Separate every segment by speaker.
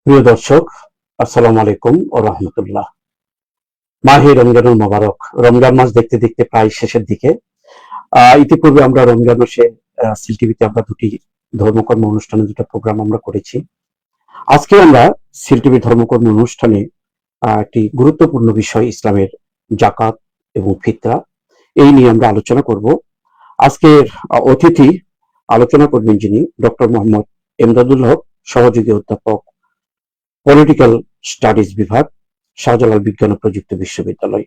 Speaker 1: প্রিয় দর্শক, আসসালামু আলাইকুম ও রহমতুল্লাহ। মাহে রমজানুল মোবারক। রমজান মাস দেখতে দেখতে প্রায় শেষের দিকে। ইতিপূর্বে আমরা রমজান মাসে সিল টিভিতে আমরা দুটি ধর্মকর্ম অনুষ্ঠানে দুটো প্রোগ্রাম আমরা করেছি। আজকে আমরা সিল টিভি ধর্মকর্ম অনুষ্ঠানে একটি গুরুত্বপূর্ণ বিষয় ইসলামের জাকাত এবং ফিতরা এই নিয়ে আমরা আলোচনা করব। আজকের অতিথি আলোচনা করবেন যিনি ডক্টর মোহাম্মদ এমদাদুল হক, সহযোগী অধ্যাপক, পলিটিক্যাল স্টাডিজ বিভাগ, শাহজালাল বিজ্ঞান ও প্রযুক্তি বিশ্ববিদ্যালয়।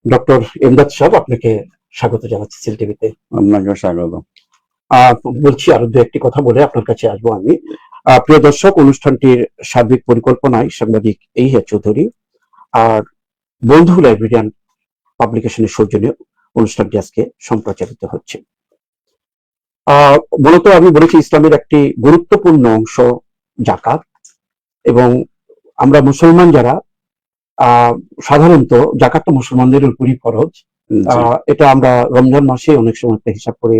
Speaker 1: ডক্টর এমদাদ সাহেব, আপনাকে স্বাগত জানাচ্ছি সিল টিভিতে।
Speaker 2: আপনাকে স্বাগত।
Speaker 1: বলছি আরো দু একটি কথা বলে আপনার কাছে আসবো আমি। প্রিয় দর্শক, অনুষ্ঠানটির সার্বিক পরিকল্পনায় সাংবাদিক এইহা চৌধুরী আর বন্ধু লাইব্রেরিয়ান পাবলিকেশনের সৌজন্যে অনুষ্ঠানটি আজকে সম্প্রচারিত হচ্ছে। মূলত আমি বলেছি ইসলামের একটি গুরুত্বপূর্ণ অংশ জাকাত, এবং আমরা মুসলমান যারা সাধারণত জাকাতটা মুসলমানদের উপরই ফরজ। এটা আমরা রমজান মাসে অনেক সময় একটা হিসাব করে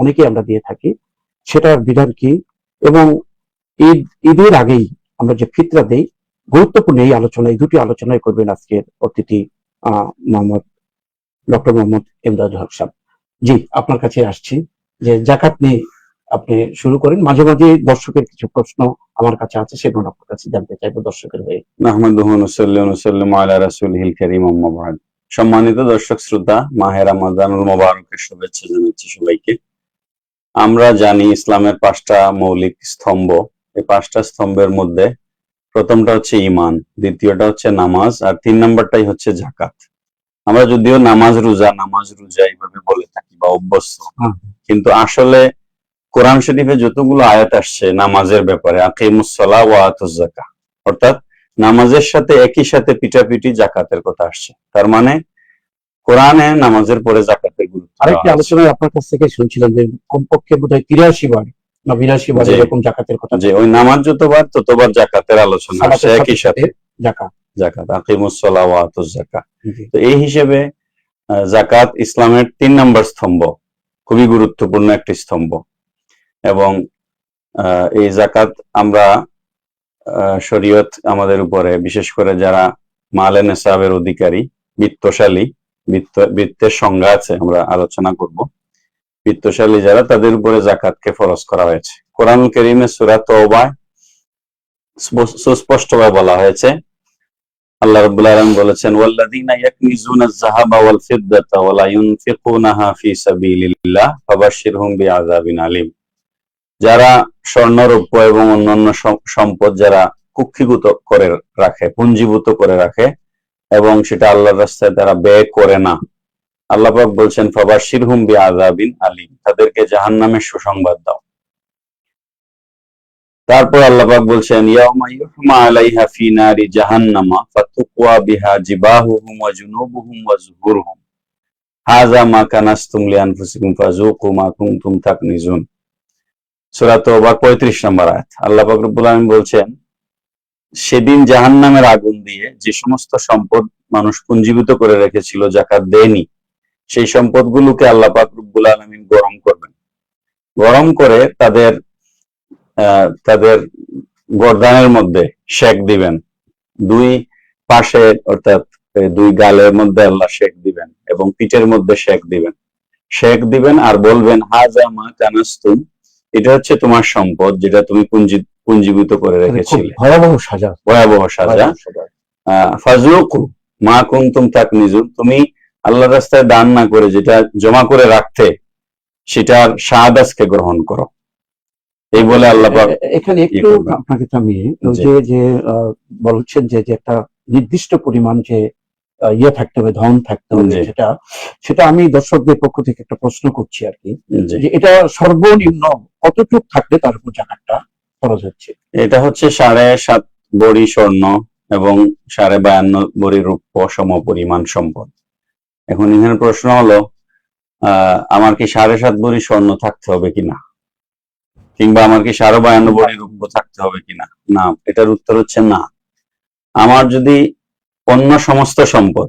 Speaker 1: অনেকেই আমরা দিয়ে থাকি। সেটার বিধান কি, এবং ঈদের আগেই আমরা যে ফিতরা দেই, গুরুত্বপূর্ণ এই আলোচনা, এই দুটি আলোচনায় করবেন আজকের অতিথি ডক্টর মোহাম্মদ এমদাদুল হক সাহেব। জি, আপনার কাছে আসছি যে জাকাত নিয়ে আপনি শুরু করেন। মাঝে মাঝে দর্শকের কিছু প্রশ্ন আমার কাছে আছে, সেগুলো আপনার কাছে জানতে চাইবো দর্শকের হয়ে।
Speaker 2: নাহমাদুহু ওয়া নুসাল্লি ওয়া নুসাল্লিমু আলা রাসূলিহিল কারীম, আম্মা বা'দ। সম্মানিত দর্শক শ্রোতা, মাহে রমাদানুল মোবারকের শুভেচ্ছা জানাচ্ছি সবাইকে। আমরা জানি ইসলামের 5টা মৌলিক স্তম্ভ। এই 5টা স্তম্ভের মধ্যে প্রথমটা হচ্ছে ঈমান, দ্বিতীয়টা হচ্ছে নামাজ, আর 3 নম্বরটাই হচ্ছে যাকাত। আমরা যদিও নামাজ রোজা এইভাবে বলে থাকি বা অভ্যস্ত, কিন্তু আসলে কোরআন শরীফে যতগুলো আয়াত আসছে নামাজের ব্যাপারে, আকিমুস সালাহ ওয়া আতুজ যাকাত, অর্থাৎ নামাজের সাথে একই সাথে পিটাপিটি জাকাতের কথা আসছে। তার মানে কোরআনে নামাজের পরে জাকাতের গুরুত্ব।
Speaker 1: আরেকটি আলোচনায় আপনার কাছ থেকে শুনছিলাম যে কমপক্ষে বোধহয় 83 বার না 82 বার এরকম জাকাতের কথা।
Speaker 2: যে ওই নামাজ যতবার ততবার জাকাতের আলোচনা আসছে একই সাথে। জাকাত আকিমুস সালাহ ওয়া আতুজ যাকাত। তো এই হিসেবে জাকাত ইসলামের 3 নম্বর স্তম্ভ, খুবই গুরুত্বপূর্ণ একটি স্তম্ভ। এবং এই জাকাত আমরা শরীয়ত আমাদের উপরে, বিশেষ করে যারা মালে নেসাবের অধিকারী, বিত্তশালী, বিত্তের সংজ্ঞা আছে, আমরা আলোচনা করব। বিত্তশালী যারা, তাদের উপরে জাকাতকে ফরজ করা হয়েছে। কোরআনুল কারীমে সূরা তাওবায় সুস্পষ্টভাবে বলা হয়েছে, আল্লাহ রাব্বুল আলামিন বলেছেন, ওয়াল্লাযীনা ইয়াকনিজুনাজ যাহাবা ওয়াল ফিদ্দাতা ওয়া লা ইউনফিকুনাহা ফি সাবিলিল্লাহ ফাবাশশিরহুম বিআযাবিন আলীম। যারা স্বর্ণ, রৌপ্য এবং অন্যান্য সম্পদ যারা কুক্ষিগত করে রাখে, পুঞ্জীভূত করে রাখে, এবং সেটা আল্লাহর রাস্তায় তারা ব্যয় করে না, আল্লাহ পাক বলছেন ফাবাশশিরহুম বিআযাবিন আলীম, তাদেরকে জাহান্নামের সুসংবাদ দাও। তারপর আল্লাহ পাক বলছেন, ইয়াউমা ইউহমা আলাইহা ফি নারি জাহান্নামা ফাতুকওয়া বিহা জিবাহুহুম ওয়া জুনুবুহুম ওয়া যুহুরুহুম হাযা মা কানাসতুম লিআনফুসিকুম ফাযুকু মা কুনতুম তাকনিজুন। সূরা তাওবা 35 নম্বর আয়াত। আল্লাহ পাক রব্বুল আলামিন বলছেন, সেদিন জাহান্নামের আগুন দিয়ে যে সমস্ত সম্পদ মানুষ পুঞ্জীভূত করে রেখেছিল, যাকাত দেয়নি, সেই সম্পদগুলোকে আল্লাহ পাক রব্বুল আলামিন গরম করবেন। গরম করে তাদের গর্দানের মধ্যে শেক দিবেন, দুই পাশে অর্থাৎ দুই গালের মধ্যে আল্লাহ শেক দিবেন, এবং পিঠের মধ্যে শেক দিবেন আর বলবেন, হাযা মা কানাসতুম, এটা হচ্ছে তোমার সম্পদ যেটা তুমি পুঞ্জীভূত করে রেখেছিলে।
Speaker 1: ভয়াবহ সাজা।
Speaker 2: ফাযুকু মা কুনতুম তাকনিজুন, তুমি আল্লাহর রাস্তায় দান না করে যেটা জমা করে রাখতে, সেটার স্বাদ আজকে গ্রহণ করো। এই বলে আল্লাহ পাক
Speaker 1: এখানে একটু আপনাকে থামিয়ে, যে বলছেন যে একটা নির্দিষ্ট পরিমাণ যে থাকতে হবে, ধন থাকতে হবে, সেটা আমি দর্শকদের পক্ষ থেকে একটা প্রশ্ন করছি আর কি, যে এটা সর্বনিম্ন কতটুকু থাকলে তার উপর জাকাতটা খরচ হচ্ছে?
Speaker 2: এটা হচ্ছে 7.5 ভরি স্বর্ণ এবং 52.5 ভরি রৌপ্য সম পরিমাণ সম্পদ। এখন এখানে প্রশ্ন হলো, আমার কি 7.5 ভরি স্বর্ণ থাকতে হবে কিনা, কিংবা আমার কি 52.5 ভরি রৌপ্য থাকতে হবে কিনা? না, এটার উত্তর হচ্ছে না। আমার যদি অন্য সমস্ত সম্পদ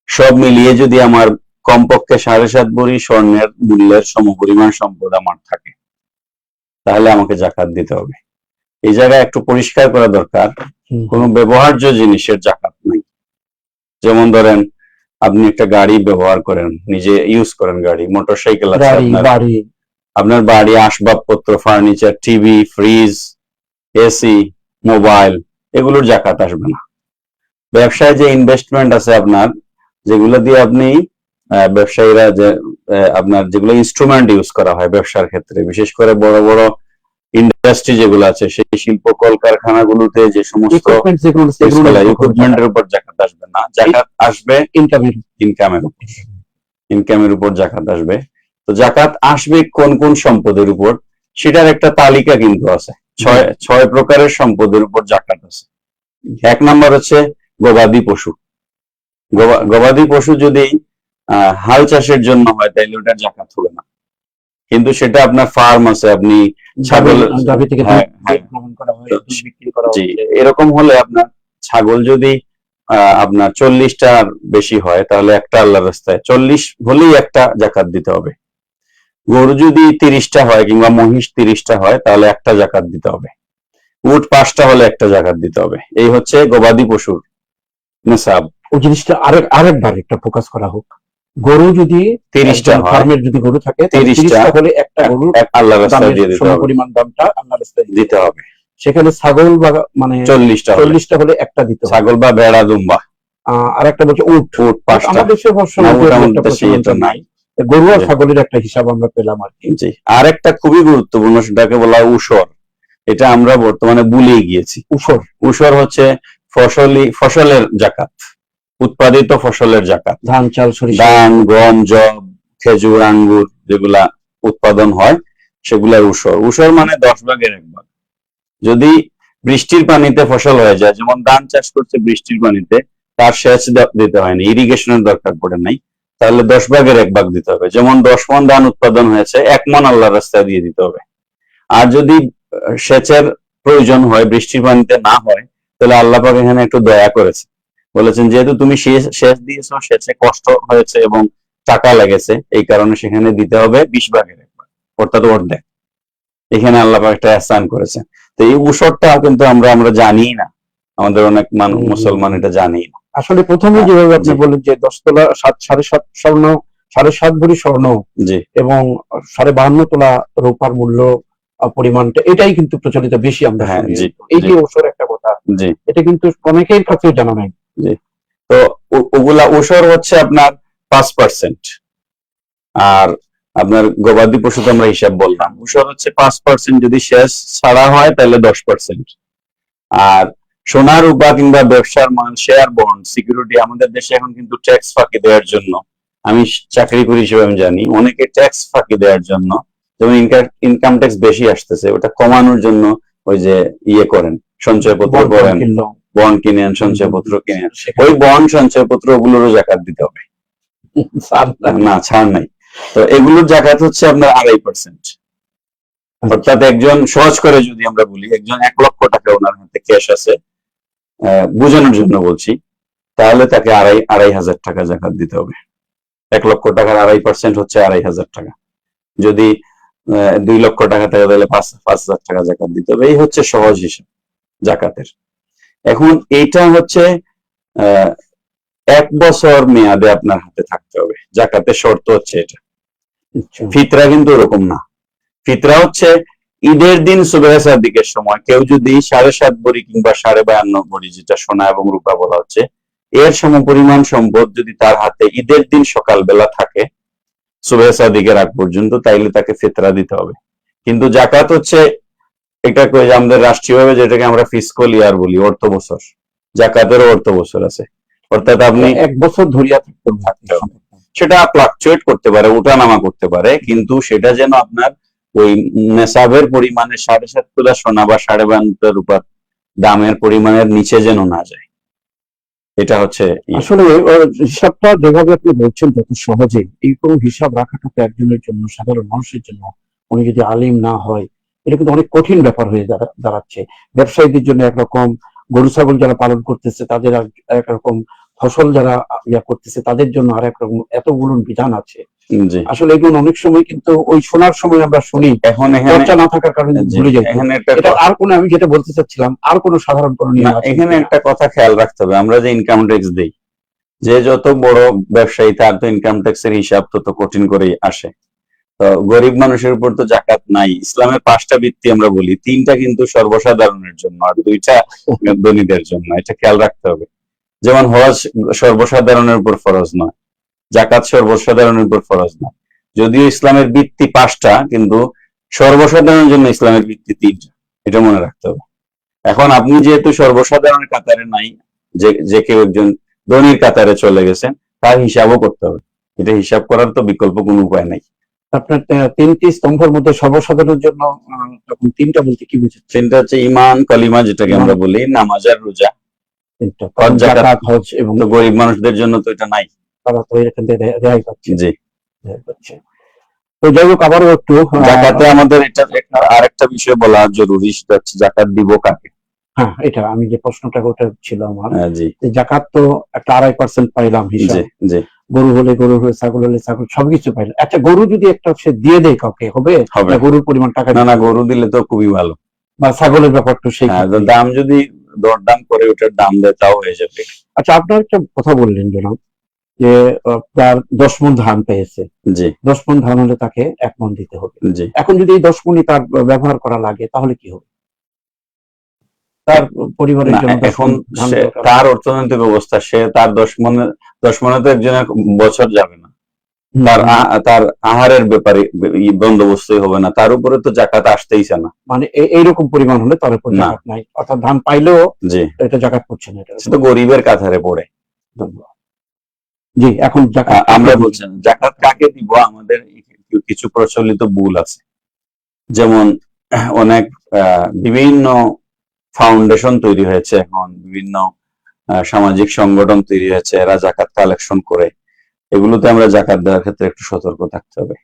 Speaker 2: সব মিলিয়ে যদি আমার কমপক্ষে 7.5 ভরি স্বর্ণের মূল্যের সমপরিমাণ সম্পদ আমার থাকে, তাহলে আমাকে জাকাত দিতে হবে। এই জায়গায় একটু পরিষ্কার করা দরকার,
Speaker 1: হুম।
Speaker 2: কোনো ব্যবহার্য জিনিসের জাকাত নাই। যেমন ধরেন আপনি একটা গাড়ি ব্যবহার করেন, নিজে ইউজ করেন, গাড়ি মোটরসাইকেল আছে
Speaker 1: গাড়ি,
Speaker 2: আপনার,
Speaker 1: বাড়ি,
Speaker 2: আপনার বাড়ি আসবাবপত্র, furniture, TV, fridge, AC, mobile, এগুলোর জাকাত আসবে না। ব্যবসায় যে ইনভেস্টমেন্ট আছে আপনার, যেগুলো দিয়ে আপনি ব্যবসায়ীরা যে আপনার যেগুলো ইনস্ট্রুমেন্ট ইউজ করা হয় ব্যবসার ক্ষেত্রে, বিশেষ করে বড় বড় ইন্ডাস্ট্রি যেগুলো আছে, সেই শিল্প কলকারখানাগুলোতে যে সমস্ত
Speaker 1: ইকুইপমেন্ট যেগুলো আছে,
Speaker 2: ইকুইপমেন্টের উপর জাকাত আসবে না। জাকাত আসবে
Speaker 1: ইনকামের
Speaker 2: ইনকামের উপর, ইনকামের উপর জাকাত আসবে। তো জাকাত আসবে কোন কোন সম্পদের উপর, সেটার একটা তালিকা কিন্তু আছে। ছয় প্রকারের সম্পদের উপর জাকাত আছে। এক নাম্বার হচ্ছে গবাদি পশু। গবাদি পশু যদি হাল চাষের জন্য হয় তাহলে ওটার জাকাত হবে না, কিন্তু সেটা আপনার ফার্ম আছে, আপনি ছাগল,
Speaker 1: গাভী থেকে
Speaker 2: হ্যাঁ,
Speaker 1: দুধ
Speaker 2: হ্যাঁ,
Speaker 1: গ্রহণ করা হয়, দুধ বিক্রি করা
Speaker 2: জি,
Speaker 1: হচ্ছে।
Speaker 2: এরকম হলে আপনার ছাগল যদি আপনার 40টার বেশি হয় তাহলে একটা আল্লাহর রাস্তায়, 40 হলেই একটা জাকাত দিতে হবে। গরু যদি 30টা হয় কিংবা মহিষ 30টা হয় তাহলে একটা জাকাত দিতে হবে। উট 5টা হলে একটা জাকাত দিতে হবে। এই হচ্ছে গবাদি পশুর নিসাব।
Speaker 1: ওই জিনিসটা আরেকবার একটা ফোকাস করা হোক। গরু যদি
Speaker 2: 30টা হয়,
Speaker 1: ফার্মের যদি গরু থাকে,
Speaker 2: 30টা
Speaker 1: হলে একটা গরু
Speaker 2: আল্লাহর রাস্তায় দিয়ে দিতে হবে,
Speaker 1: পরিমাণ দামটা আল্লাহর রাস্তায়
Speaker 2: দিতে হবে।
Speaker 1: সেখানে ছাগল বা মানে
Speaker 2: 40টা
Speaker 1: হলে একটা দিতে হবে।
Speaker 2: ছাগল বা ভেড়া, দুম্বা।
Speaker 1: আর একটা বলছে উট।
Speaker 2: 5টা।
Speaker 1: আমাদের দেশে অবশ্য নাই, গরু আর ছাগলের একটা হিসাব আমরা পেলাম আর কি।
Speaker 2: জি, আর একটা খুবই গুরুত্বপূর্ণ, সেটাকে বলা হয় উসর। এটা আমরা বর্তমানে ভুলেই গিয়েছি। উসর হচ্ছে ফসলের জাকাত, উৎপাদিত ফসলের জাকাত।
Speaker 1: ধান, চাল, সরিষা,
Speaker 2: ধান, গম, জব, খেজুর, আঙ্গুর যেগুলা উৎপাদন হয় সেগুলা উসর। উসর মানে 10 ভাগের 1 ভাগ। যদি বৃষ্টির পানিতে ফসল হয়ে যায়, যেমন ধান চাষ করছে বৃষ্টির পানিতে, তার সেচ দিতে হয় না, ইরিগেশনের দরকার পড়ে নাই, তাহলে 10 ভাগের 1 ভাগ দিতে হবে। যেমন 10 মণ ধান উৎপাদন হয়েছে, 1 মণ আল্লাহর রাস্তায় দিয়ে দিতে হবে। আর যদি সেচের প্রয়োজন হয়, বৃষ্টির পানিতে না হয়, তাহলে আল্লাহ পাক এখানে একটু দয়া করেছে, বলেছেন যেহেতু তুমি সেচ দিয়েছো, সেচে কষ্ট হয়েছে এবং টাকা লেগেছে, এই কারণে সেখানে দিতে হবে 20 ভাগের 1 ভাগ, অর্থাৎ অর্ধেক। এখানে আল্লাহ পাক একটা আহসান করেছে। তো এই উসরটা কিন্তু আমরা জানি না, আমাদের অনেক মুসলমান এটা জানি না।
Speaker 1: আসলে প্রথমে যেভাবে আপনি বললেন যে 10 তোলা 7.5 স্বর্ণ, 7.5 ভরি স্বর্ণ,
Speaker 2: জি,
Speaker 1: এবং 52.5 তোলা রূপার মূল্য পরিমাণটা, এটাই কিন্তু প্রচলিত বেশি আমরা শুনি। এই যে ওসর একটা কথা,
Speaker 2: জি,
Speaker 1: এটা কিন্তু অনেকের কাছে জানা নাই।
Speaker 2: জি। তো ওগুলা ওসর হচ্ছে আপনার 5%। আর আপনার গবাদি পশু তো আমরা হিসাব বললাম, ওসর হচ্ছে 5%। যদি শেষ ছাড়া হয় তাহলে 10%। আর সোনা রূপা কিংবা ব্যবসার মাল, শেয়ার, বন্ড, সিকিউরিটি, আমাদের দেশে এখন কিন্তু ট্যাক্স ফাঁকি দেওয়ার জন্য, আমি চাকরি করি হিসেবে আমি জানি, অনেকে ট্যাক্স ফাঁকি দেওয়ার জন্য, যেমন ইনকাম ট্যাক্স বেশি আসতেছে, ওটা কমানোর জন্য ওই যে করেন, সঞ্চয়পত্র করেন, বন্ড কিনেন, সঞ্চয়পত্র কিনেন, ওই বন্ড সঞ্চয়পত্র ওগুলোরও জাকাত দিতে হবে না, ছাড় নাই। তো এগুলোর জাকাত হচ্ছে আপনার 2.5%। অর্থাৎ একজন, সহজ করে যদি আমরা বলি, একজন 1 লক্ষ টাকা ওনার হাতে ক্যাশ আছে, বোঝানোর জন্য বলছি, তাহলে তাকে 2,500 টাকা জাকাত দিতে হবে। 1 লক্ষ টাকার 2.5% হচ্ছে 2,500 টাকা। যদি 2 লক্ষ টাকা থাকে তাহলে 5,000 টাকা জাকাত দিতে হবে। এই হচ্ছে সহজ হিসাব জাকাতের। এখন এইটা হচ্ছে 1 বছর মেয়াদে আপনার হাতে থাকতে হবে। জাকাতের শর্ত হচ্ছে এটা। ফিতরা কিন্তু এরকম না। ফিতরা হচ্ছে ঈদের দিন সুবহে সাদিকের সময় কেউ যদি 7.5 ভরি কিংবা 52.5 ভরি, যেটা সোনা এবং রূপা বলা হচ্ছে, এর সমপরিমাণ সম্পদ যদি তার হাতে ঈদের দিন সকালবেলা থাকে সুবহে সাদিকের আগ পর্যন্ত, তাইলে তাকে ফিতরা দিতে হবে। কিন্তু জাকাত হচ্ছে এটা আমাদের রাষ্ট্রীয়ভাবে যেটাকে আমরা ফিসকাল ইয়ার বলি, অর্থ বছর, জাকাতেরও অর্থ বছর আছে। অর্থাৎ আপনি
Speaker 1: 1 বছর ধরিয়া থাকতে হবে।
Speaker 2: সেটা ফ্লাকচুয়েট করতে পারে, ওঠানামা করতে পারে, কিন্তু সেটা যেন আপনার ওই নেশাবের পরিমাণে 7.5 তোলা সোনা বা 52 তোলা রূপার দামের পরিমাণের নিচে যেন না যায়। এটা হচ্ছে
Speaker 1: আসলে হিসাবটা যেভাবে আপনি বলছেন, যত সহজে এইরকম হিসাব রাখাটা তো একজনের জন্য, সাধারণ মানুষের জন্য, উনি যদি আলিম না হয়, এটা কিন্তু অনেক কঠিন ব্যাপার হয়ে দাঁড়াচ্ছে। ব্যবসায়ীদের জন্য একরকম, গরু ছাগল যারা পালন করতেছে তাদের একরকম, ফসল যারা ইয়া করতেছে তাদের জন্য আর একরকম এতগুলো বিধান আছে।
Speaker 2: জি
Speaker 1: আসলে এগুলো অনেক সময় কিন্তু ওই শোনার সময় আমরা শুনি,
Speaker 2: এখন এখানে
Speaker 1: চর্চা না থাকার কারণে
Speaker 2: জি,
Speaker 1: ভুলে যাই।
Speaker 2: এখানে একটা
Speaker 1: এটা আর কোনো, আমি যেটা বলতে চাচ্ছিলাম, আর কোনো সাধারণ কোনো
Speaker 2: না,
Speaker 1: নিয়ম আছে
Speaker 2: এখানে
Speaker 1: কিনা?
Speaker 2: একটা কথা খেয়াল রাখতে হবে, আমরা যে ইনকাম ট্যাক্স দিই, যে যত বড় ব্যবসায়ী তার তো ইনকাম ট্যাক্সের হিসাব তত কঠিন করেই আসে। তো গরিব মানুষের উপর তো জাকাত নাই। ইসলামের 5টা ভিত্তি আমরা বলি, 3টা কিন্তু সর্বসাধারণের জন্য আর 2টা ধনীদের জন্য, এটা খেয়াল রাখতে হবে। যেমন হজ সর্বসাধারণের উপর ফরজ নয়, জাকাত সর্বসাধারণের উপর ফরজ নয়। যদিও ইসলামের ভিত্তি 5টা, কিন্তু সর্বসাধারণের জন্য ইসলামের ভিত্তি 3টা, এটা মনে রাখতে হবে। এখন আপনি যেহেতু সর্বসাধারণের কাতারে নাই, যে কেউ একজন ধনীর কাতারে চলে গেছেন, তার হিসাবও করতে হবে। এটা হিসাব করার তো বিকল্প কোনো উপায় নাই।
Speaker 1: আপনার 3টি স্তম্ভের মধ্যে সর্বসাধারণের জন্য তখন 3টা বলতে কি বুঝাচ্ছেন?
Speaker 2: 3টা হচ্ছে ইমান, কালিমা যেটাকে আমরা বলি, নামাজ আর রোজা।
Speaker 1: 3টা,
Speaker 2: হজ, জাকাত।
Speaker 1: জাকাত, হজ, এবং
Speaker 2: তো গরিব মানুষদের জন্য তো এটা নাই।
Speaker 1: তারা তো এখান থেকে রেহাই পাচ্ছে।
Speaker 2: জি,
Speaker 1: রেহাই পাচ্ছে। তো যাই হোক, আবারও একটু
Speaker 2: জাকাতে আমাদের এটা আরেকটা বিষয় বলা জরুরি, সেটা হচ্ছে জাকাত দিব কাকে।
Speaker 1: হ্যাঁ, এটা আমি যে প্রশ্নটা, ওটা ছিল আমার,
Speaker 2: জি
Speaker 1: যে জাকাত তো একটা 2.5% পাইলাম
Speaker 2: জি
Speaker 1: হিসাব,
Speaker 2: জি
Speaker 1: গরু হলে গরু, হলে ছাগল হলে ছাগল, সবকিছু পাইলাম। আচ্ছা, গরু যদি একটা সে দিয়ে দেয় কাউকে, হবে
Speaker 2: হবে।
Speaker 1: না গরুর পরিমাণ টাকা
Speaker 2: না না, গরু দিলে তো খুবই ভালো।
Speaker 1: বা ছাগলের ব্যাপারটা সেই
Speaker 2: হ্যাঁ,
Speaker 1: ক্ষেত্রে?
Speaker 2: দাম যদি দরদাম করে ওটার দাম দেয় তাও হয়ে যাবে।
Speaker 1: আচ্ছা, আপনার একটা কথা বললেন জনাব, যে তার 10 মণ ধান পেয়েছে,
Speaker 2: জি
Speaker 1: 10 মণ ধান হলে তাকে 1 মণ দিতে হবে।
Speaker 2: জি
Speaker 1: এখন যদি এই 10 মণই তার ব্যবহার করা লাগে, তাহলে কি হবে? তার পরিবারের
Speaker 2: না,
Speaker 1: জন্য 10
Speaker 2: এখন
Speaker 1: মণ ধান
Speaker 2: সে
Speaker 1: দরকার।
Speaker 2: তার অর্থনৈতিক অবস্থা, সে তার 10 মনে তো একজনের বছর যাবে না, তার আহারের ব্যাপারে বন্দোবস্তই হবে না, তার উপরে তো জাকাত আসতেইছে না।
Speaker 1: মানে এইরকম পরিমাণ হলে তার উপর
Speaker 2: না।
Speaker 1: জাকাত নাই, অর্থাৎ ধান পাইলেও
Speaker 2: জি,
Speaker 1: এটা জাকাত পড়ছে না। এটা
Speaker 2: সে তো গরিবের কাতারে পড়ে।
Speaker 1: ধন্যবাদ। জি, এখন জাকাত
Speaker 2: আমরা
Speaker 1: কাকে
Speaker 2: বলছেন জাকাত কাকে দিব, আমাদের কিছু প্রচলিত ভুল আছে। যেমন অনেক বিভিন্ন ফাউন্ডেশন তৈরি হয়েছে, এখন বিভিন্ন সামাজিক সংগঠন তৈরি হয়েছে, এরা জাকাত কালেকশন করে। এগুলোতে আমরা জাকাত দেওয়ার ক্ষেত্রে একটু সতর্ক থাকতে হবে।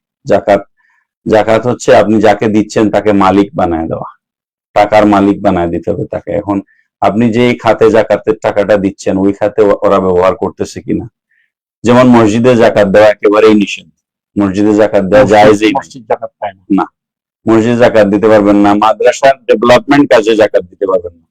Speaker 2: জাকাত হচ্ছে আপনি যাকে দিচ্ছেন তাকে মালিক বানায় দেওয়া, টাকার মালিক বানায় দিতে হবে তাকে। এখন আপনি যে খাতে জাকাতের টাকাটা দিচ্ছেন, ওই খাতে ওরা ব্যবহার করতেছে কিনা। যেমন মসজিদে জাকাত দেওয়া একেবারেই নিষেধ, মসজিদে জাকাত দেওয়া জায়েজই না।
Speaker 1: মসজিদ জাকাত পায় না।
Speaker 2: না, মসজিদে জাকাত দিতে পারবেন না, মাদ্রাসার ডেভেলপমেন্ট কাজে জাকাত দিতে পারবেন না,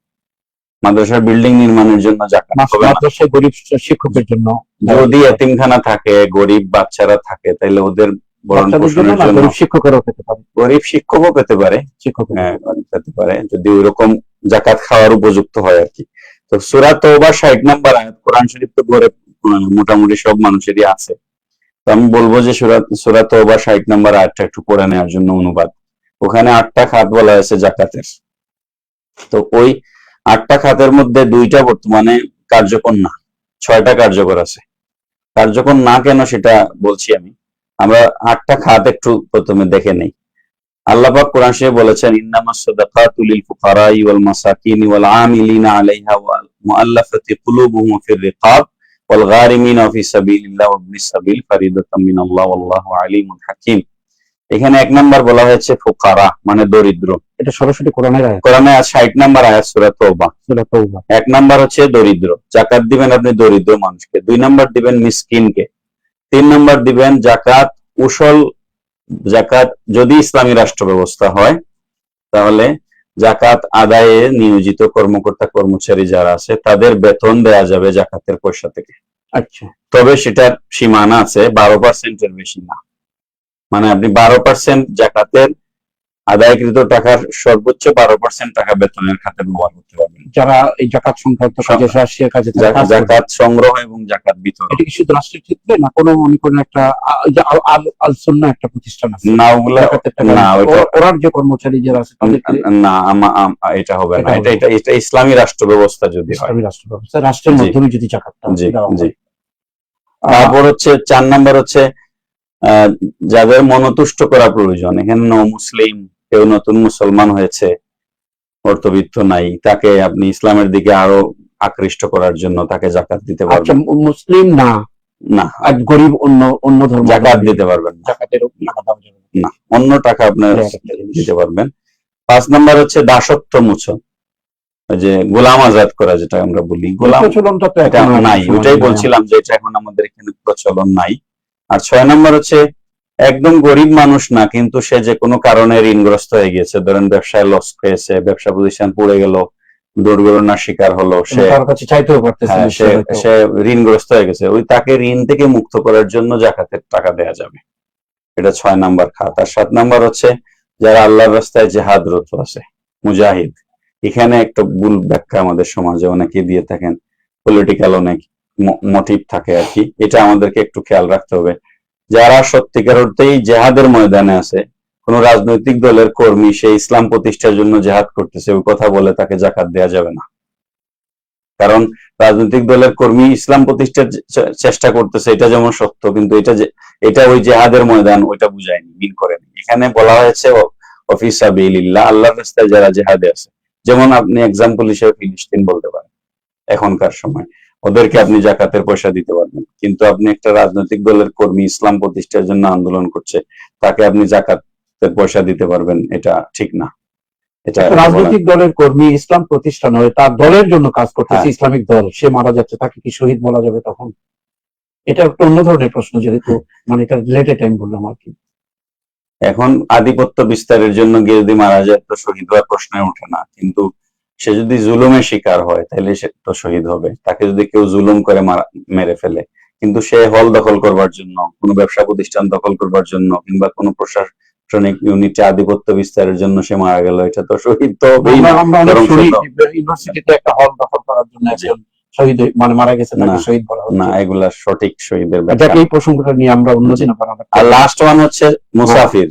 Speaker 2: মাদ্রাসার বিল্ডিং নির্মাণের জন্য জাকাত হবে না।
Speaker 1: মাদ্রাসায় গরিব শিক্ষকের জন্য,
Speaker 2: যদি এতিমখানা থাকে, গরিব বাচ্চারা থাকে, তাহলে ওদের ভরণ
Speaker 1: বাচ্চাদের জন্য
Speaker 2: পোষণের
Speaker 1: না,
Speaker 2: জন্য
Speaker 1: গরিব শিক্ষকেরও পেতে পারে,
Speaker 2: গরিব শিক্ষকও পেতে পারে।
Speaker 1: শিক্ষকের
Speaker 2: হ্যাঁ, পেতে পারে যদি ওইরকম জাকাত খাওয়ার উপযুক্ত হয় আর কি। তো সূরা তওবা 60 নম্বর আয়াত, কোরআন শরীফ তো গড়ে মোটামুটি সব মানুষেরই আছে। তো আমি বলবো যে সূরা তওবা 60 নম্বর আয়াতটা একটু পড়ে নেওয়ার জন্য অনুবাদ। ওখানে 8টা খাত বলা হয়েছে জাকাতের। তো ওই 8টা খাতের মধ্যে 2টা বর্তমানে কার্যকর না, 6টা কার্যকর আছে। কার্যকর না কেন সেটা বলছি আমি। আমরা 8টা খাত একটু প্রথমে দেখে নেই। আল্লাহ পাক কোরআন শরীফে বলেছেন, ইন্নামাস সাদাকাতু লিল ফুকারাই ওয়াল মাসাকিনি ওয়াল আমিলিনা আলাইহা ওয়াল মুআল্লাফাতি কুলুবুহুম ফির রিকাব ওয়াল গারিমিনা ফি সাবিলিল্লাহ ওয়া ইবনিস সাবিল ফারিদাতাম মিনাল্লাহ ওয়াল্লাহু আলিমুন হাকিম। এখানে 1 নাম্বার বলা হয়েছে ফুকারা, মানে দরিদ্র।
Speaker 1: এটা সরাসরি কোরআনের আয়াত,
Speaker 2: কোরআনে 60 নাম্বার আয়াত সূরা তওবা।
Speaker 1: সূরা তাওবা।
Speaker 2: 1 নাম্বার হচ্ছে দরিদ্র, জাকাত দিবেন আপনি দরিদ্র মানুষকে। 2 নাম্বার দিবেন মিসকিনকে। 3 নাম্বার দিবেন জাকাত উসল জাকাত যদি ইসলামী রাষ্ট্র ব্যবস্থা হয়, তাহলে জাকাত আদায়ে নিয়োজিত কর্মকর্তা কর্মচারী যারা আছে তাদের বেতন দেয়া যাবে জাকাতের পয়সা থেকে।
Speaker 1: আচ্ছা,
Speaker 2: তবে সেটার সীমানা আছে, 12% এর বেশি না। মানে আপনি 12% জাকাতের আদায়কৃত টাকার সর্বোচ্চ 12% টাকা বেতনের খাতে ব্যবহার করতে পারবেন
Speaker 1: যারা এই জাকাত সংক্রান্ত কাজে, রাষ্ট্রীয় কাজে তারা কাজ করে।
Speaker 2: জাকাত সংগ্রহ এবং জাকাত বিতরণ।
Speaker 1: এটা কি শুধু রাষ্ট্রের ক্ষেত্রে না, কোনো কোনো একটা আল সুন্নাহ একটা প্রতিষ্ঠান আছে,
Speaker 2: না ওগুলা,
Speaker 1: জাকাতের টাকা
Speaker 2: না
Speaker 1: ওরার যে কর্মচারী যারা আছে তাদেরকে?
Speaker 2: না, এটা হবে না। এটা ইসলামী রাষ্ট্র ব্যবস্থা যদি হয়,
Speaker 1: ইসলামী রাষ্ট্র ব্যবস্থা, রাষ্ট্রের মাধ্যমে যদি জাকাতটা
Speaker 2: জি
Speaker 1: দেওয়া
Speaker 2: জি।
Speaker 1: হয়।
Speaker 2: তারপর হচ্ছে 4 নাম্বার হচ্ছে যাদের মনতুষ্ট করা প্রয়োজন। এখানে মুসলিম কেউ নতুন মুসলমান হয়েছে, অর্থবিত্ত নাই, তাকে আপনি ইসলামের দিকে আরো আকৃষ্ট করার জন্য তাকে জাকাত দিতে
Speaker 1: আচ্ছা,
Speaker 2: পারবেন
Speaker 1: মুসলিম না,
Speaker 2: না,
Speaker 1: আর গরিব অন্য ধর্ম
Speaker 2: জাকাত দিতে পারবেন না,
Speaker 1: জাকাতের টাকা দেওয়া যাবে না।
Speaker 2: না, অন্য টাকা আপনার
Speaker 1: এটা একটা জিনিস।
Speaker 2: দিতে পারবেন। 5 নাম্বার হচ্ছে দাসত্ব মোচন। ওই যে গোলাম আজাদ করা, যেটা আমরা বলি গোলাম,
Speaker 1: প্রচলনটা তো
Speaker 2: এটা
Speaker 1: এখন
Speaker 2: নাই। ওইটাই বলছিলাম যে এটা এখন আমাদের এখানে প্রচলন নাই। আর 6 নম্বর হচ্ছে একদম গরিব মানুষ না, কিন্তু সে যে কোনো কারণে ঋণগ্রস্ত হয়ে গেছে, ধরেন ব্যবসায় লস খেয়েছে, ব্যবসা প্রতিষ্ঠান পড়ে গেল, দুর্ঘটনার শিকার হলো, সে
Speaker 1: তার কাছে চাইতেও পারতেছে
Speaker 2: হ্যাঁ
Speaker 1: না,
Speaker 2: সে ঋণগ্রস্ত হয়ে গেছে, ওই তাকে ঋণ থেকে মুক্ত করার জন্য জাকাতের টাকা দেয়া যাবে। এটা 6 নাম্বার খাত। আর 7 নাম্বার হচ্ছে যারা আল্লাহর রাস্তায় জিহাদরত আছে, মুজাহিদ। এখানে একটা ভুল ব্যাখ্যা আমাদের সমাজে অনেকে দিয়ে থাকেন, পলিটিক্যাল অনেক মোটিভ থাকে আর কি। এটা আমাদেরকে একটু খেয়াল রাখতে হবে। যারা সত্যিকার অর্থেই জেহাদের ময়দানে আছে, কোন রাজনৈতিক দলের কর্মী সে ইসলাম প্রতিষ্ঠার জন্য জেহাদ করতেছে, ওই কথা বলে তাকে জাকাত দেওয়া যাবে না। কারণ রাজনৈতিক দলের কর্মী ইসলাম প্রতিষ্ঠার চেষ্টা করতেছে, এটা যেমন সত্য, কিন্তু এটা ওই জেহাদের ময়দান, ওইটা বুঝায়নি, মিন করেনি। এখানে বলা হয়েছে ফি সাবিলিল্লাহ, আল্লাহর রাস্তায় যারা জেহাদে আছে। যেমন আপনি এক্সাম্পল হিসেবে ফিলিস্তিন বলতে পারেন, এখনকার সময় ওদেরকে আপনি জাকাতের পয়সা দিতে পারবেন, কিন্তু আপনি একটা রাজনৈতিক দলের কর্মী ইসলাম প্রতিষ্ঠার জন্য আন্দোলন করছে, তাকে আপনি জাকাতের পয়সা দিতে পারবেন, এটা ঠিক না। এটা
Speaker 1: রাজনৈতিক দলের কর্মী ইসলাম প্রতিষ্ঠান হয়, তার দলের জন্য কাজ করতেছে, ইসলামিক দল, সে মারা যাচ্ছে, তাকে কি শহীদ বলা যাবে তখন? এটা একটা অন্য ধরনের প্রশ্ন, যেহেতু মানে এটা রিলেটেড আমি বললাম আর কি।
Speaker 2: এখন আধিপত্য বিস্তারের জন্য গিয়ে যদি মারা যায় তো শহীদ হওয়ার প্রশ্নে ওঠে না, কিন্তু সে যদি জুলুমের শিকার হয় তাহলে সে তো শহীদ হবে। তাকে যদি কেউ জুলুম করে মেরে ফেলে, কিন্তু সে হল দখল করবার জন্য, কোনো ব্যবসা প্রতিষ্ঠান দখল করবার জন্য, কিংবা কোনো প্রশাসনিক ইউনিটে আধিপত্য বিস্তারের জন্য সে মারা গেল, এটা তো শহীদ তো হবেই না।
Speaker 1: ইউনিভার্সিটিতে একটা হল দখল করার জন্য একজন শহীদ মানে মারা গেছে, তাকে শহীদ বলা হচ্ছে
Speaker 2: না, এগুলা সঠিক শহীদের
Speaker 1: ব্যাপার। এই প্রসঙ্গটা নিয়ে আমরা অন্যদিন আবার।
Speaker 2: আর লাস্ট ওয়ান হচ্ছে মুসাফির।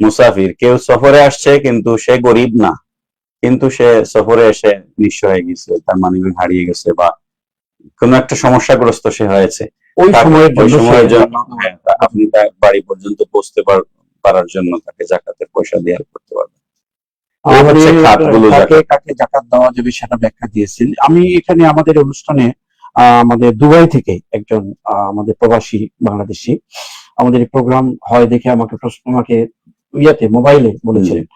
Speaker 2: মুসাফির কেউ সফরে আসছে, কিন্তু সে গরিব না, কিন্তু সে সফরে এসে নিঃস্ব হয়ে গেছে, তার মানিব্যাগ হারিয়ে গেছে, বা কোনো একটা সমস্যাগ্রস্ত সে হয়েছে, ওই সময়ের জন্য হ্যাঁ, আপনি তার বাড়ি পর্যন্ত পৌঁছতে পারার জন্য তাকে জাকাতের পয়সা দেওয়া করতে পারবেন।
Speaker 1: কাকে জাকাত দেওয়া যাবে সেটা ব্যাখ্যা দিয়েছেন। আমি এখানে আমাদের অনুষ্ঠানে আমাদের দুবাই থেকে একজন আমাদের প্রবাসী বাংলাদেশী আমাদের প্রোগ্রাম হয় দেখে আমাকে মোবাইলে বলেছিলেন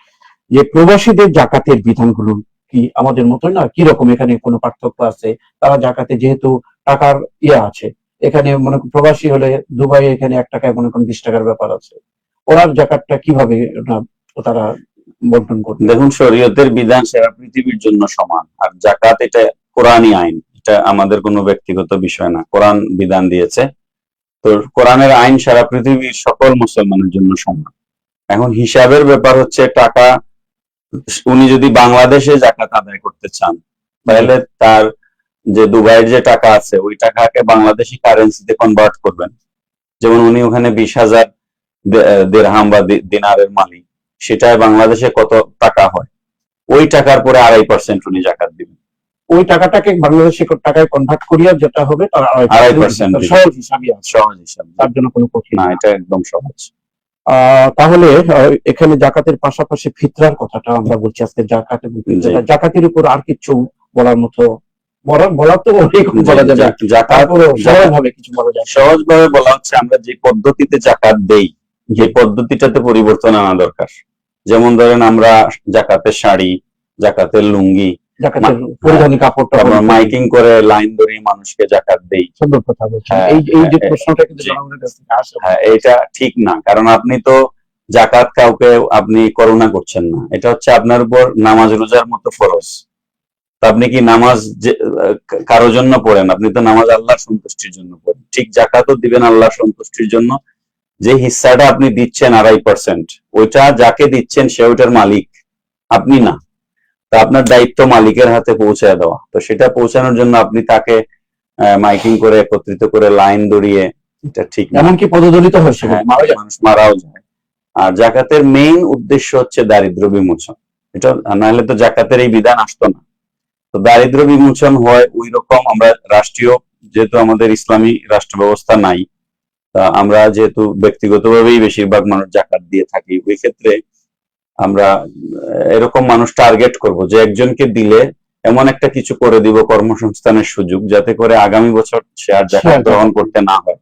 Speaker 1: যে প্রবাসীদের জাকাতের বিধানগুলো কি আমাদের মতোই না, কি রকম এখানে কোনো পার্থক্য আছে? তারা জাকাতে যেহেতু টাকার আছে, এখানে মনে প্রবাসী হলে দুবাই এখানে 1 টাকায় মনে করেন 20 টাকার ব্যাপার আছে, ওরা জাকাতটা কিভাবে তারা বন্টন করবে?
Speaker 2: দেখুন, শরীয়তের বিধান সারা পৃথিবীর জন্য সমান, আর জাকাত এটা কোরআনী আইন, এটা আমাদের কোনো ব্যক্তিগত বিষয় না, কোরআন বিধান দিয়েছে। তো কোরআনের আইন সারা পৃথিবীর সকল মুসলমানের জন্য সমান। এখন হিসাবের ব্যাপার হচ্ছে, টাকা উনি যদি বাংলাদেশে জাকাত আদায় করতে চান, তাহলে তার যে দুবাইয়ের যে টাকা আছে ওই টাকাকে বাংলাদেশি কারেন্সিতে কনভার্ট করবেন। যেমন উনি ওখানে 20,000 দিরহাম বা দিনারের মালিক, সেটাই বাংলাদেশে কত টাকা হয়, ওই টাকার পরে 2.5% উনি জাকাত দিবেন।
Speaker 1: ওই টাকাটাকে বাংলাদেশি টাকায় কনভার্ট করিয়া যেটা হবে তার 2.5%। সহজ হিসাব, তার জন্য কোনো কঠিন
Speaker 2: না, এটা একদম সহজ।
Speaker 1: তাহলে এখানে জাকাতের পাশাপাশি ফিতরার কথাটা আমরা বলছি আজকে। জাকাতের উপর আর কিছু বলার মতো বলার তো অনেক বলা যাবে, সহজভাবে কিছু বলা যায়।
Speaker 2: সহজভাবে বলা হচ্ছে, আমরা যে পদ্ধতিতে জাকাত দেই, যে পদ্ধতিটাতে পরিবর্তন আনা দরকার। যেমন ধরেন, আমরা জাকাতের শাড়ি, জাকাতের লুঙ্গি,
Speaker 1: জাকাতের পরিধানী কাপড়টা
Speaker 2: মাইকিং করে লাইন ধরে মানুষকে জাকাত দেই।
Speaker 1: সুন্দর কথা বলছেন। এই যে প্রশ্নটা কিন্তু জনগণের কাছ থেকে আসে,
Speaker 2: এটা ঠিক না, কারণ আপনি তো জাকাত কাউকে আপনি করুণা করছেন না, এটা হচ্ছে আপনার উপর নামাজ রোজার মতো ফরজ। তো আপনি কি নামাজ কারোর জন্য পড়েন? আপনি তো নামাজ আল্লাহর সন্তুষ্টির জন্য পড়েন। ঠিক জাকাতও দিবেন আল্লাহর সন্তুষ্টির জন্য। যে হিস্সাটা আপনি দিচ্ছেন 2.5%, ওইটা যাকে দিচ্ছেন সে ওইটার মালিক, আপনি না। তা আপনার দায়িত্ব মালিকের হাতে পৌঁছায় দেওয়া। তো সেটা পৌঁছানোর জন্য আপনি তাকে মাইকিং করে একত্রিত করে লাইন দড়িয়ে, এটা ঠিক না।
Speaker 1: এমনকি পদদলিত হয়েছে,
Speaker 2: মানুষ মারাও যায়। আর জাকাতের মেইন উদ্দেশ্য হচ্ছে দারিদ্র বিমোচন। এটা নাহলে তো জাকাতের এই বিধান আসতো না। তো দারিদ্র বিমোচন হয় ওই রকম, আমরা রাষ্ট্রীয়, যেহেতু আমাদের ইসলামী রাষ্ট্র ব্যবস্থা নাই, আমরা যেহেতু ব্যক্তিগতভাবেই বেশিরভাগ মানুষ জাকাত দিয়ে থাকি, ওই ক্ষেত্রে আমরা এরকম মানুষ টার্গেট করব যে একজনকে দিলে এমন একটা কিছু করে দিব, কর্মসংস্থানের সুযোগ, যাতে করে আগামী বছর সে আর জাকাত গ্রহণ করতে না হয়।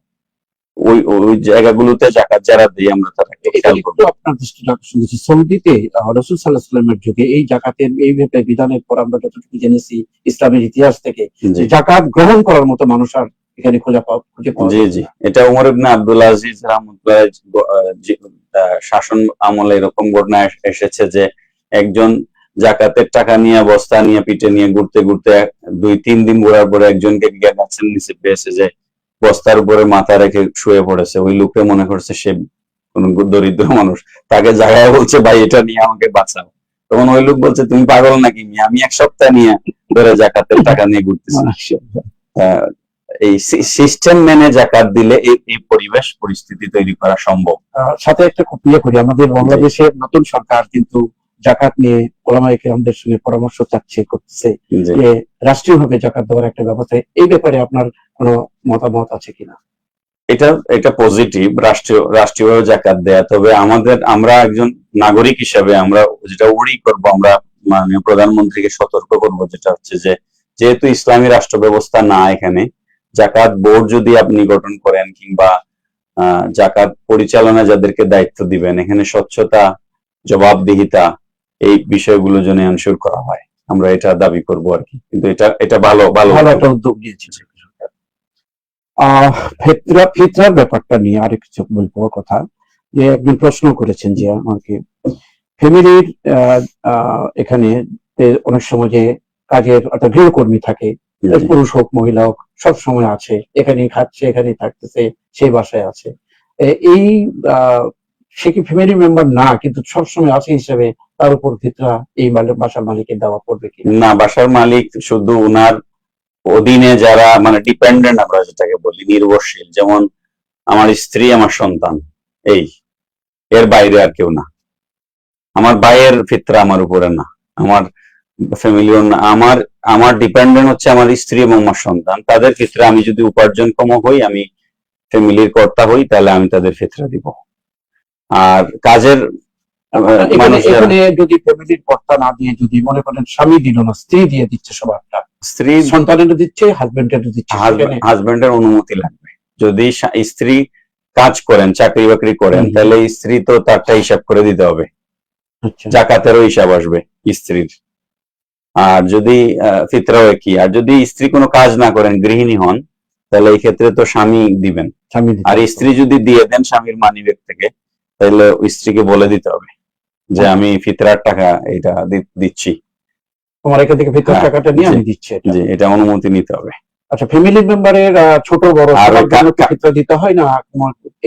Speaker 2: ওই ওই জায়গাগুলোতে জাকাত যারা দিই আমরা তাদেরকে
Speaker 1: এটা
Speaker 2: খেয়াল
Speaker 1: একটু
Speaker 2: করবো।
Speaker 1: আপনার দৃষ্টিটা আকর্ষণ করেছি। সৌদিতে রাসূল সাল্লাল্লাহু আলাইহি ওয়াসাল্লামের যুগে এই জাকাতের এই বিধানের পর আমরা যতটুকু জেনেছি ইসলামের ইতিহাস থেকে,
Speaker 2: জি
Speaker 1: জাকাত গ্রহণ করার মতো মানুষ আর এখানে খুঁজে পাওয়া
Speaker 2: জি
Speaker 1: যাচ্ছে
Speaker 2: জি
Speaker 1: না।
Speaker 2: এটা উমর ইবনে আব্দুল আজিজ রাহমাতুল্লাহ শাসন আমলে এরকম ঘটনা এসেছে যে একজন জাকাতের টাকা নিয়ে বস্তা নিয়ে পিঠে নিয়ে ঘুরতে ঘুরতে 2-3 দিন ঘোরার পরে একজনকে গিয়ে গাছের নিচে পেয়েছে যে বস্তার উপরে মাথা রেখে শুয়ে পড়েছে। ওই লোকে মনে করছে সে কোন দরিদ্র মানুষ, তাকে জায়গায় বলছে ভাই এটা নিয়ে আমাকে বাঁচাও। তখন ওই লোক বলছে তুমি পাগল নাকি মিয়া, আমি 1 সপ্তাহ নিয়ে ধরে জাকাতের টাকা নিয়ে ঘুরতেছি।
Speaker 1: মাশাআল্লাহ।
Speaker 2: আহ, এই সিস্টেম মেনে জাকাত দিলে এই পরিবেশ পরিস্থিতি তৈরি করা সম্ভব।
Speaker 1: সাথে একটা খুব করি, আমাদের বাংলাদেশের নতুন সরকার কিন্তু জাকাত নিয়ে ওলামায়ে কেরামদের সঙ্গে পরামর্শ করতেছে
Speaker 2: জি
Speaker 1: যে রাষ্ট্রীয়ভাবে জাকাত দেওয়ার একটা ব্যবস্থা। এই ব্যাপারে আপনার কোনো মতামত আছে কিনা?
Speaker 2: এটা এটা পজিটিভ, রাষ্ট্রীয়ভাবে জাকাত দেয়া। তবে আমরা একজন নাগরিক হিসাবে আমরা যেটা ওরি করব, আমরা মানে প্রধানমন্ত্রীকে সতর্ক করব, যেটা হচ্ছে যে যেহেতু ইসলামী রাষ্ট্র ব্যবস্থা না এখানে, জাকাত বোর্ড যদি আপনি গঠন করেন কিংবা জাকাত পরিচালনা যাদেরকে দায়িত্ব দিবেন, এখানে স্বচ্ছতা, জবাবদিহিতা এই বিষয়গুলো যেন এনশিওর করা হয়, আমরা এটা দাবি করব আর কি। কিন্তু এটা এটা ভালো ভালো
Speaker 1: ভালো একটা উদ্যোগ নিয়েছে সরকার। ফিতরার ব্যাপারটা নিয়ে আরেক কিছু বলবো কথা, যে একজন প্রশ্ন করেছেন যে আমাকে ফ্যামিলির এখানে অনেক সময় যে কাজের অর্থাৎ গৃহকর্মী থাকে,
Speaker 2: জি।
Speaker 1: পুরুষ হোক মহিলা হোক, সব সময় আছে, এখানেই খাচ্ছে এখানেই থাকতেছে, সেই বাসায় আছে। এই সে কি ফ্যামিলি মেম্বার না কিন্তু সবসময় আছে হিসেবে তার উপর ফিতরা এই বাসার মালিকের দেওয়া পড়বে কি
Speaker 2: না, বাসার মালিক শুধু উনার অধীনে যারা মানে ডিপেন্ডেন্ট আমরা যেটাকে বলি, নির্ভরশীল, যেমন আমার স্ত্রী, আমার সন্তান, এই এর বাইরে আর কেউ না। আমার ভাইয়ের ফিতরা আমার উপরে না, আমার ফ্যামিলিও না, আমার আমার ডিপেন্ডেন্ট হচ্ছে আমার স্ত্রী এবং আমার সন্তান। তাদের ফিতরা আমি যদি উপার্জনক্ষম হই, আমি ফ্যামিলির কর্তা হই, তাহলে আমি তাদের ফিতরা দিব। আর কাজের মানুষ
Speaker 1: এখানে যদি ফ্যামিলির কর্তা না দিয়ে, যদি মনে করেন স্বামী দিল না, স্ত্রী দিয়ে দিচ্ছে সবারটা,
Speaker 2: স্ত্রী
Speaker 1: সন্তানেরও দিচ্ছে, হাজবেন্ডেরও দিচ্ছে,
Speaker 2: হাজবেন্ডের অনুমতি লাগবে। যদি স্ত্রী কাজ করেন, চাকরি বাকরি করেন, তাহলে স্ত্রী তো তারটা হিসাব করে দিতে হবে, জাকাতেরও হিসাব আসবে স্ত্রীর। আর যদি ফিতরাও কি, আর যদি স্ত্রী কোনো কাজ না করেন, গৃহিণী হন, তাহলে এই ক্ষেত্রে তো স্বামী দিবেন। আর স্ত্রী যদি দিয়ে দেন স্বামীর মানিব্যাগ থেকে, তাহলে স্ত্রীকে বলে দিতে হবে যে আমি ফিতরার টাকা এটা দিচ্ছি,
Speaker 1: তোমার এখান থেকে ফিতরার টাকাটা নিয়ে আমি দিচ্ছি,
Speaker 2: জি এটা অনুমতি নিতে হবে।
Speaker 1: আচ্ছা, ফ্যামিলি মেম্বারের ছোট বড় সবার জন্য ফিতরা দিতে হয় না?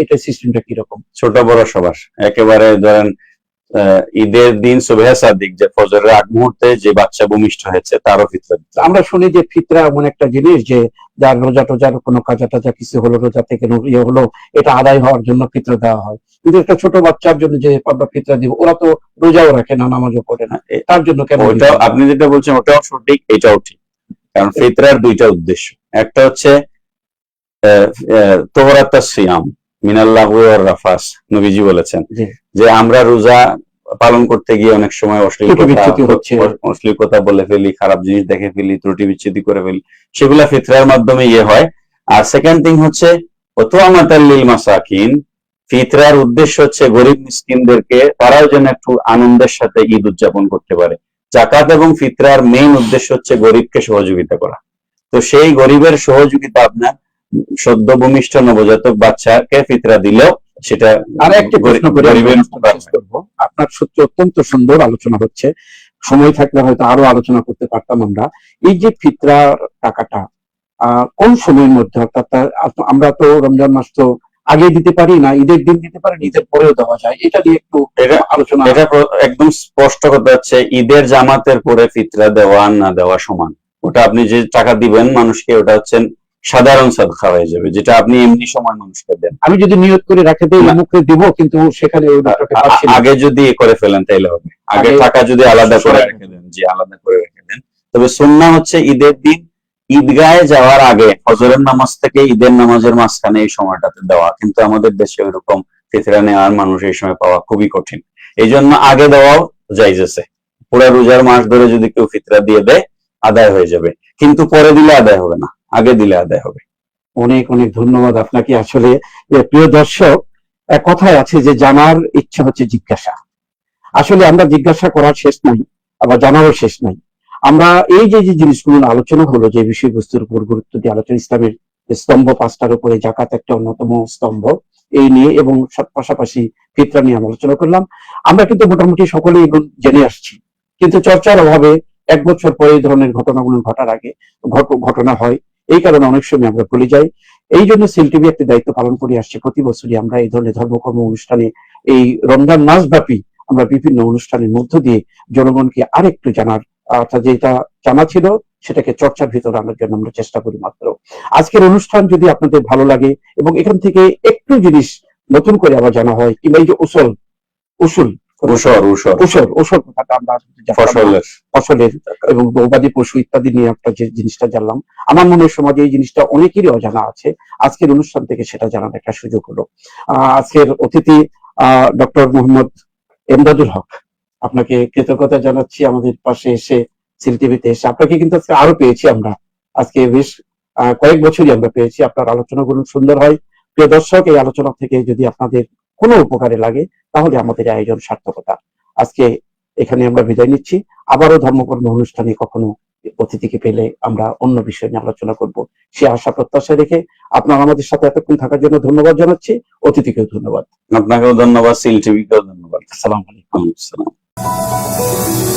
Speaker 1: এটা সিস্টেমটা কি রকম?
Speaker 2: ছোট বড় সবার, একেবারে ধরেন ঈদের দিন সুবহে সাদিক, যে ফজরের আগ মুহূর্তে যে বাচ্চা ভূমিষ্ঠ হয়েছে তারও ফিতরা দিতে হবে।
Speaker 1: আমরা শুনি যে ফিতরা এমন একটা জিনিস যে যার রোজা টোজার কোনো কাজা টাজা কিছু হলো, রোজা থেকে ইয়ে হলো, এটা আদায় হওয়ার জন্য ফিতরা দেওয়া হয়। কিন্তু একটা ছোট বাচ্চার জন্য যে আমরা ফিতরা দিব, ওরা তো রোজাও রাখে না, নামাজও পড়ে না, তার জন্য কেন?
Speaker 2: ওটা আপনি যেটা বলছেন ওটাও সঠিক, এটাও ঠিক। কারণ ফিতরার দুইটা উদ্দেশ্য, একটা হচ্ছে তোহরাতাস সিয়াম মিনাল্লাহু ওয়ার রাফাস, নবীজি বলেছেন যে আমরা রোজা পালন করতে গিয়ে অনেক সময় অশ্লীল কথা বলে ফেলি, খারাপ জিনিস দেখে ফেলি, ত্রুটি বিচ্ছুতি করে ফেলি, সেগুলা ফিতরার মাধ্যমে ইয়ে হয়। আর সেকেন্ড থিং হচ্ছে ওয়াতওয়ামাতাল লিল মাসাকিন, ফিতরার উদ্দেশ্য হচ্ছে গরিব মিসকিনদেরকে, তারাও যেন একটু আনন্দের সাথে ঈদ উদযাপন করতে পারে। জাকাত এবং ফিতরার মেইন উদ্দেশ্য হচ্ছে গরিবকে সহযোগিতা করা। তো সেই গরিবের সহযোগিতা আপনার সদ্য ভূমিষ্ঠ নবজাতক বাচ্চাকে ফিতরা দিলেও সেটা।
Speaker 1: আর একটা প্রশ্ন করে আপনার সত্যি অত্যন্ত সুন্দর আলোচনা হচ্ছে, সময় থাকলে হয়তো আরো আলোচনা করতে পারতাম আমরা। এই যে ফিতরার টাকাটা কোন সময়ের মধ্যে, অর্থাৎ আমরা তো রমজান মাস তো আগে দিতে পারি না, ঈদের দিন দিতে পারি, ঈদের পরেও দেওয়া যায়, এটা নিয়ে একটু আলোচনা।
Speaker 2: এটা একদম স্পষ্ট কথা হচ্ছে ঈদের জামাতের পরে ফিতরা দেওয়া না দেওয়া সমান। ওটা আপনি যে টাকা দিবেন মানুষকে, ওটা হচ্ছে সাধারণ সাদকা হয়ে যাবে, যেটা আপনি এমনি সময় মানুষকে দেন।
Speaker 1: আমি যদি নিয়ত করে রাখে দিই মুখে দিব, কিন্তু সেখানে
Speaker 2: আগে যদি করে ফেলেন তাইলে হবে। আগে টাকা যদি আলাদা করে রেখে দেন, যে আলাদা করে রেখে দেন। তবে সুন্নাহ হচ্ছে ঈদের দিন ঈদগাহে যাওয়ার আগে, ফজরের নামাজ থেকে ঈদের নামাজের মাঝখানে এই সময়টাতে দেওয়া। কিন্তু আমাদের দেশে ওইরকম ফিতরা নেওয়ার মানুষ এই সময় পাওয়া খুবই কঠিন, এই জন্য আগে দেওয়াও জায়েজ আছে। পুরো রোজার মাস ধরে যদি কেউ ফিতরা দিয়ে দেয় আদায় হয়ে যাবে, কিন্তু পরে দিলে আদায় হবে না, আগে দিলে আদায় হবে।
Speaker 1: অনেক অনেক ধন্যবাদ আপনাকে। আসলে প্রিয় দর্শক, এক কথায় আছে যে জানার ইচ্ছা হচ্ছে জিজ্ঞাসা। আসলে আমরা জিজ্ঞাসা করার শেষ নাই, আবার জানারও শেষ নাই। আমরা এই যে যে জিনিসগুলো আলোচনা হলো, যে বিষয়বস্তুর উপর গুরুত্ব দিয়ে আলোচনা, ইসলামের স্তম্ভ পাঁচটার উপরে জাকাত একটা অন্যতম স্তম্ভ, এই নিয়ে এবং পাশাপাশি ফিতরা নিয়ে আমরা আলোচনা করলাম। আমরা কিন্তু মোটামুটি সকলেই এগুলো জেনে আসছি, কিন্তু চর্চার অভাবে এক বছর পরে এই ধরনের ঘটনাগুলো ঘটার আগে ঘটনা হয়, এই কারণে অনেক সময় আমরা ভুলে যাই। এই জন্য সিল টিভি একটি দায়িত্ব পালন করে আসছে, প্রতি বছরই আমরা এই ধরনের ধর্মকর্ম অনুষ্ঠানে এই রমজান মাস ব্যাপী আমরা বিভিন্ন অনুষ্ঠানের মধ্য দিয়ে জনগণকে আরেকটু জানার, অর্থাৎ যেটা জানা ছিল সেটাকে চর্চার ভিতরে আনার জন্য আমরা চেষ্টা করি মাত্র। আজকের অনুষ্ঠান যদি আপনাদের ভালো লাগে এবং এখান থেকে একটু জিনিস নতুন করে আবার জানা হয়, কিংবা এই যে উসুল উসুল ওসর কথাটা আমরা
Speaker 2: ফসলের
Speaker 1: ফসলের এবং গবাদি পশু ইত্যাদি নিয়ে একটা যে জিনিসটা জানলাম, আমার মনে হয় সমাজে এই জিনিসটা অনেকেরই অজানা আছে। আজকের অনুষ্ঠান থেকে সেটা জানার একটা সুযোগ হলো। আজকের অতিথি ডক্টর মোহাম্মদ এমদাদুল হক, আপনাকে কৃতজ্ঞতা জানাচ্ছি আমাদের পাশে এসে, সিল টিভিতে এসে। আপনাকে কিন্তু আজকে আরো পেয়েছি আমরা, আজকে বেশ কয়েক বছরই আমরা পেয়েছি। আপনার আলোচনাগুলো সুন্দর হয়। প্রিয় দর্শক, এই আলোচনা থেকে যদি আপনাদের কোনো উপকারে লাগে তাহলে আমাদের আয়োজন সার্থকতা। আজকে এখানে আমরা বিদায় নিচ্ছি। আবারও ধর্মকর্ম অনুষ্ঠানে কখনো অতিথিকে পেলে আমরা অন্য বিষয় নিয়ে আলোচনা করব, সে আশা প্রত্যাশা রেখে আপনার আমাদের সাথে এতক্ষণ থাকার জন্য ধন্যবাদ জানাচ্ছি। অতিথিকেও ধন্যবাদ।
Speaker 2: আপনাকেও ধন্যবাদ, সিল টিভিকেও ধন্যবাদ।
Speaker 1: আসসালামু আলাইকুম।
Speaker 2: আসসালাম।